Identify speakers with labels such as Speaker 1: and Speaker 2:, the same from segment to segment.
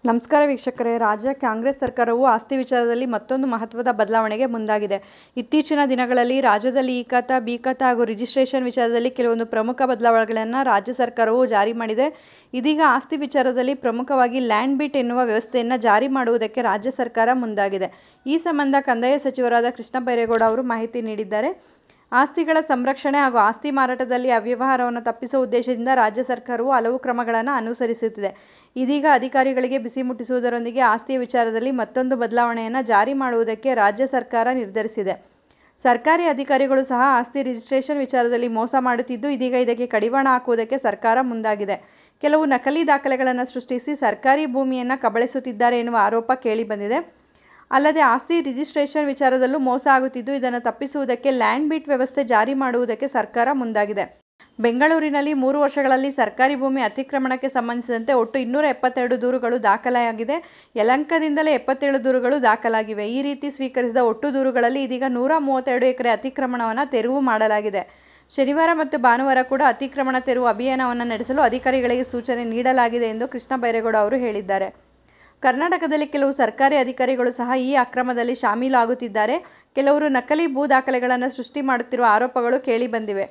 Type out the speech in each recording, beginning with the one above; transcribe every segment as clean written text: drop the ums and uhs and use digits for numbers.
Speaker 1: ನಮಸ್ಕಾರ ವೀಕ್ಷಕರೇ. ರಾಜ್ಯ ಕಾಂಗ್ರೆಸ್ ಸರ್ಕಾರವು ಆಸ್ತಿ ವಿಚಾರದಲ್ಲಿ ಮತ್ತೊಂದು ಮಹತ್ವದ ಬದಲಾವಣೆಗೆ ಮುಂದಾಗಿದೆ. ಇತ್ತೀಚಿನ ದಿನಗಳಲ್ಲಿ ರಾಜ್ಯದಲ್ಲಿ ಇ ಖಾತಾ, ಬಿ ಖಾತಾ ಹಾಗೂ ರಿಜಿಸ್ಟ್ರೇಷನ್ ವಿಚಾರದಲ್ಲಿ ಕೆಲವೊಂದು ಪ್ರಮುಖ ಬದಲಾವಣೆಗಳನ್ನು ರಾಜ್ಯ ಸರ್ಕಾರವು ಜಾರಿ ಮಾಡಿದೆ. ಇದೀಗ ಆಸ್ತಿ ವಿಚಾರದಲ್ಲಿ ಪ್ರಮುಖವಾಗಿ ಲ್ಯಾಂಡ್ ಬಿಟ್ ಎನ್ನುವ ವ್ಯವಸ್ಥೆಯನ್ನು ಜಾರಿ ಮಾಡುವುದಕ್ಕೆ ರಾಜ್ಯ ಸರ್ಕಾರ ಮುಂದಾಗಿದೆ. ಈ ಸಂಬಂಧ ಕಂದಾಯ ಸಚಿವರಾದ ಕೃಷ್ಣ ಬೈರೇಗೌಡ ಅವರು ಮಾಹಿತಿ ನೀಡಿದ್ದಾರೆ. ಆಸ್ತಿಗಳ ಸಂರಕ್ಷಣೆ ಹಾಗೂ ಆಸ್ತಿ ಮಾರಾಟದಲ್ಲಿ ಅವ್ಯವಹಾರವನ್ನು ತಪ್ಪಿಸುವ ಉದ್ದೇಶದಿಂದ ರಾಜ್ಯ ಸರ್ಕಾರವು ಹಲವು ಕ್ರಮಗಳನ್ನು ಅನುಸರಿಸುತ್ತಿದೆ. ಇದೀಗ ಅಧಿಕಾರಿಗಳಿಗೆ ಬಿಸಿ ಮುಟ್ಟಿಸುವುದರೊಂದಿಗೆ ಆಸ್ತಿಯ ವಿಚಾರದಲ್ಲಿ ಮತ್ತೊಂದು ಬದಲಾವಣೆಯನ್ನು ಜಾರಿ ಮಾಡುವುದಕ್ಕೆ ರಾಜ್ಯ ಸರ್ಕಾರ ನಿರ್ಧರಿಸಿದೆ. ಸರ್ಕಾರಿ ಅಧಿಕಾರಿಗಳು ಸಹ ಆಸ್ತಿ ರಿಜಿಸ್ಟ್ರೇಷನ್ ವಿಚಾರದಲ್ಲಿ ಮೋಸ ಮಾಡುತ್ತಿದ್ದು, ಇದೀಗ ಇದಕ್ಕೆ ಕಡಿವಾಣ ಹಾಕುವುದಕ್ಕೆ ಸರ್ಕಾರ ಮುಂದಾಗಿದೆ. ಕೆಲವು ನಕಲಿ ದಾಖಲೆಗಳನ್ನು ಸೃಷ್ಟಿಸಿ ಸರ್ಕಾರಿ ಭೂಮಿಯನ್ನು ಕಬಳಿಸುತ್ತಿದ್ದಾರೆ ಎನ್ನುವ ಆರೋಪ ಕೇಳಿಬಂದಿದೆ. ಅಲ್ಲದೆ ಆಸ್ತಿ ರಿಜಿಸ್ಟ್ರೇಷನ್ ವಿಚಾರದಲ್ಲೂ ಮೋಸ ಆಗುತ್ತಿದ್ದು, ಇದನ್ನು ತಪ್ಪಿಸುವುದಕ್ಕೆ ಲ್ಯಾಂಡ್ ಬಿಟ್ ವ್ಯವಸ್ಥೆ ಜಾರಿ ಮಾಡುವುದಕ್ಕೆ ಸರ್ಕಾರ ಮುಂದಾಗಿದೆ. ಬೆಂಗಳೂರಿನಲ್ಲಿ 3 ವರ್ಷಗಳಲ್ಲಿ ಸರ್ಕಾರಿ ಭೂಮಿ ಅತಿಕ್ರಮಣಕ್ಕೆ ಸಂಬಂಧಿಸಿದಂತೆ ಒಟ್ಟು 272 ದೂರುಗಳು ದಾಖಲಾಗಿದೆ. ಯಲಹಂಕದಿಂದಲೇ 77 ದೂರುಗಳು ದಾಖಲಾಗಿವೆ. ಈ ರೀತಿ ಸ್ವೀಕರಿಸಿದ ಒಟ್ಟು ದೂರುಗಳಲ್ಲಿ ಇದೀಗ 132 ಎಕರೆ ಅತಿಕ್ರಮಣವನ್ನು ತೆರವು ಮಾಡಲಾಗಿದೆ. ಶನಿವಾರ ಮತ್ತು ಭಾನುವಾರ ಕೂಡ ಅತಿಕ್ರಮಣ ತೆರವು ಅಭಿಯಾನವನ್ನು ನಡೆಸಲು ಅಧಿಕಾರಿಗಳಿಗೆ ಸೂಚನೆ ನೀಡಲಾಗಿದೆ ಎಂದು ಕೃಷ್ಣ ಬೈರೇಗೌಡ ಅವರು ಹೇಳಿದ್ದಾರೆ. ಕರ್ನಾಟಕದಲ್ಲಿ ಕೆಲವು ಸರ್ಕಾರಿ ಅಧಿಕಾರಿಗಳು ಸಹ ಈ ಅಕ್ರಮದಲ್ಲಿ ಶಾಮೀಲಾಗುತ್ತಿದ್ದಾರೆ. ಕೆಲವರು ನಕಲಿ ಭೂ ದಾಖಲೆಗಳನ್ನು ಸೃಷ್ಟಿ ಮಾಡುತ್ತಿರುವ ಆರೋಪಗಳು ಕೇಳಿಬಂದಿವೆ.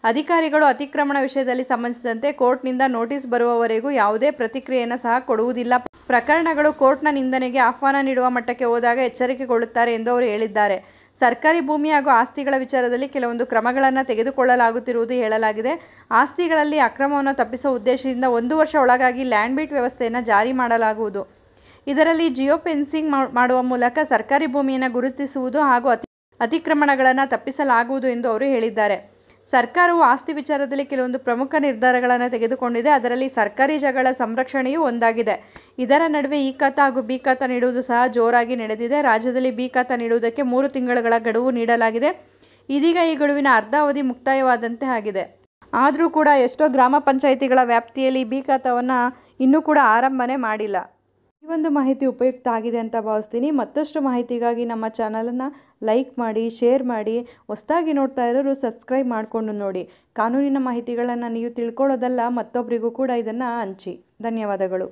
Speaker 1: ಅಧಿಕಾರಿಗಳು ಅತಿಕ್ರಮಣ ವಿಷಯದಲ್ಲಿ ಸಂಬಂಧಿಸಿದಂತೆ ಕೋರ್ಟ್ನಿಂದ ನೋಟಿಸ್ ಬರುವವರೆಗೂ ಯಾವುದೇ ಪ್ರತಿಕ್ರಿಯೆಯನ್ನು ಸಹ ಕೊಡುವುದಿಲ್ಲ. ಪ್ರಕರಣಗಳು ಕೋರ್ಟ್ನ ನಿಂದನೆಗೆ ಆಹ್ವಾನ ನೀಡುವ ಮಟ್ಟಕ್ಕೆ ಹೋದಾಗ ಎಚ್ಚರಿಕೆಗೊಳ್ಳುತ್ತಾರೆ ಎಂದು ಅವರು ಹೇಳಿದ್ದಾರೆ. ಸರ್ಕಾರಿ ಭೂಮಿ ಹಾಗೂ ಆಸ್ತಿಗಳ ವಿಚಾರದಲ್ಲಿ ಕೆಲವೊಂದು ಕ್ರಮಗಳನ್ನು ತೆಗೆದುಕೊಳ್ಳಲಾಗುತ್ತಿರುವುದು ಹೇಳಲಾಗಿದೆ. ಆಸ್ತಿಗಳಲ್ಲಿ ಅಕ್ರಮವನ್ನು ತಪ್ಪಿಸುವ ಉದ್ದೇಶದಿಂದ 1 ವರ್ಷ ಒಳಗಾಗಿ ಲ್ಯಾಂಡ್ ಬಿಟ್ ವ್ಯವಸ್ಥೆಯನ್ನು ಜಾರಿ ಮಾಡಲಾಗುವುದು. ಇದರಲ್ಲಿ ಜಿಯೋ ಫೆನ್ಸಿಂಗ್ ಮಾಡುವ ಮೂಲಕ ಸರ್ಕಾರಿ ಭೂಮಿಯನ್ನು ಗುರುತಿಸುವುದು ಹಾಗೂ ಅತಿಕ್ರಮಣಗಳನ್ನು ತಪ್ಪಿಸಲಾಗುವುದು ಎಂದು ಅವರು ಹೇಳಿದ್ದಾರೆ. ಸರ್ಕಾರವು ಆಸ್ತಿ ವಿಚಾರದಲ್ಲಿ ಕೆಲವೊಂದು ಪ್ರಮುಖ ನಿರ್ಧಾರಗಳನ್ನು ತೆಗೆದುಕೊಂಡಿದೆ. ಅದರಲ್ಲಿ ಸರ್ಕಾರಿ ಜಾಗಗಳ ಸಂರಕ್ಷಣೆಯೂ ಒಂದಾಗಿದೆ. ಇದರ ನಡುವೆ ಇ ಖಾತಾ ಹಾಗೂ ಬಿ ಖಾತಾ ನೀಡುವುದು ಸಹ ಜೋರಾಗಿ ನಡೆದಿದೆ. ರಾಜ್ಯದಲ್ಲಿ ಬಿ ಖಾತಾ ನೀಡುವುದಕ್ಕೆ 3 ತಿಂಗಳುಗಳ ಗಡುವು ನೀಡಲಾಗಿದೆ. ಇದೀಗ ಈ ಗಡುವಿನ ಅರ್ಧ ಅವಧಿ ಮುಕ್ತಾಯವಾದಂತೆ ಆಗಿದೆ. ಆದರೂ ಕೂಡ ಎಷ್ಟೋ ಗ್ರಾಮ ಪಂಚಾಯಿತಿಗಳ ವ್ಯಾಪ್ತಿಯಲ್ಲಿ ಬಿ ಖಾತಾವನ್ನು ಇನ್ನೂ ಕೂಡ ಆರಂಭನೆ ಮಾಡಿಲ್ಲ. ಈ ಒಂದು ಮಾಹಿತಿ ಉಪಯುಕ್ತ ಆಗಿದೆ ಅಂತ ಭಾವಿಸ್ತೀನಿ. ಮತ್ತಷ್ಟು ಮಾಹಿತಿಗಾಗಿ ನಮ್ಮ ಚಾನಲನ್ನು ಲೈಕ್ ಮಾಡಿ, ಶೇರ್ ಮಾಡಿ. ಹೊಸದಾಗಿ ನೋಡ್ತಾ ಇರೋರು ಸಬ್ಸ್ಕ್ರೈಬ್ ಮಾಡಿಕೊಂಡು ನೋಡಿ. ಕಾನೂನಿನ ಮಾಹಿತಿಗಳನ್ನು ನೀವು ತಿಳ್ಕೊಳ್ಳೋದಲ್ಲ, ಮತ್ತೊಬ್ಬರಿಗೂ ಕೂಡ ಇದನ್ನು ಹಂಚಿ. ಧನ್ಯವಾದಗಳು.